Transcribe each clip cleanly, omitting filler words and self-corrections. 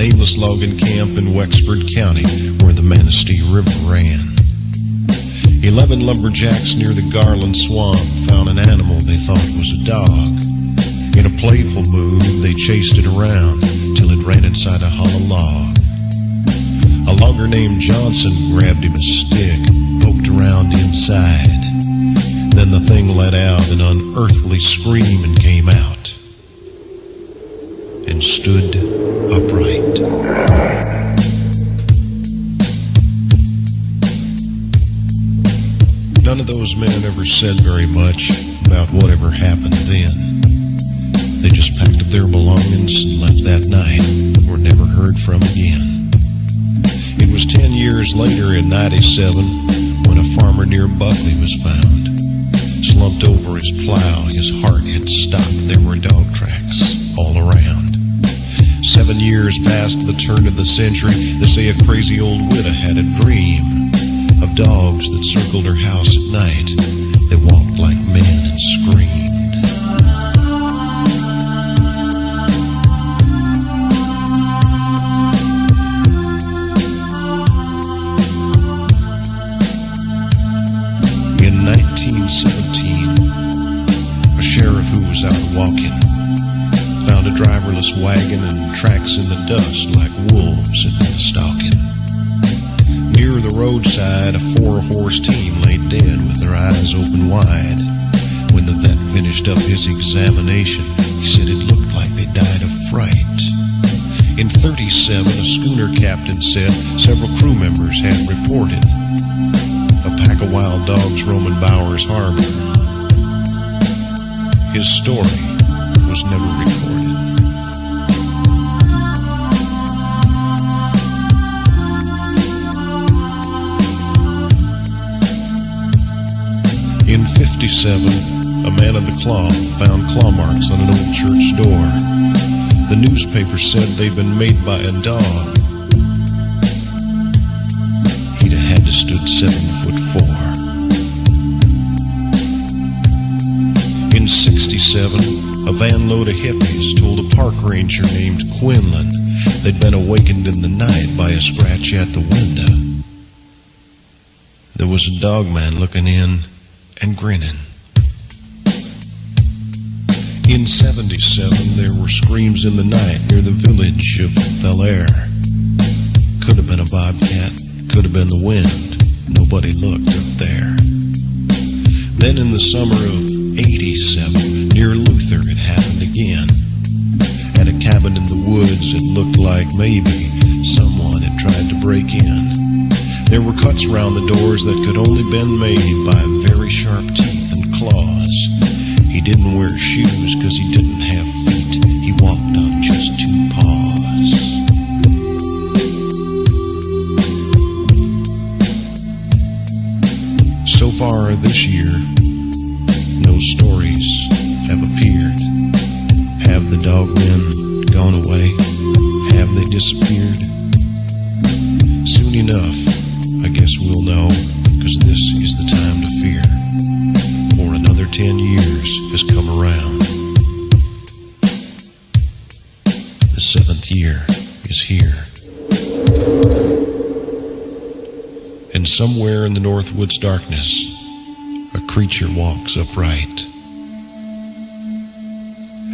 nameless logging camp in Wexford County where the Manistee River ran. 11 lumberjacks near the Garland Swamp found an animal they thought was a dog. In a playful mood, they chased it around till it ran inside a hollow log. A logger named Johnson grabbed him a stick and poked around inside. Then the thing let out an unearthly scream and came out and stood upright. None of those men ever said very much about whatever happened then. They just packed up their belongings and left that night, and were never heard from again. It was 10 years later in '97 when a farmer near Buckley was found. Slumped over his plow, his heart had stopped. There were dog tracks all around. 7 years past the turn of the century, they say a crazy old widow had a dream of dogs that circled her house at night. They walked like men and screamed. In 1917, a sheriff who was out walking found a driverless wagon and tracks in the dust like wolves had been stalking. Near the roadside, a 4-horse team lay dead with their eyes open wide. When the vet finished up his examination, he said it looked like they died of fright. In '37, a schooner captain said several crew members had reported a pack of wild dogs roaming Bowers Harbor. His story was never recorded. In '57, a man of the cloth found claw marks on an old church door. The newspaper said they'd been made by a dog. He'd have had to stood 7'4". In '67, a van load of hippies told a park ranger named Quinlan they'd been awakened in the night by a scratch at the window. There was a dogman looking in and grinning. In '77, there were screams in the night near the village of Bel Air. Could have been a bobcat, could have been the wind. Nobody looked up there. Then in the summer of '87, near Luther, it happened again. At a cabin in the woods, it looked like maybe someone had tried to break in. There were cuts around the doors that could only been made by very sharp teeth and claws. He didn't wear shoes because he didn't have feet. He walked on just 2 paws. So far this year, no stories have appeared. Have the dogmen gone away? Have they disappeared? Soon enough, I guess we'll know, because this is the time to fear. For another 10 years has come around. The 7th year is here. And somewhere in the Northwoods darkness, a creature walks upright.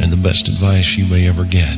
And the best advice you may ever get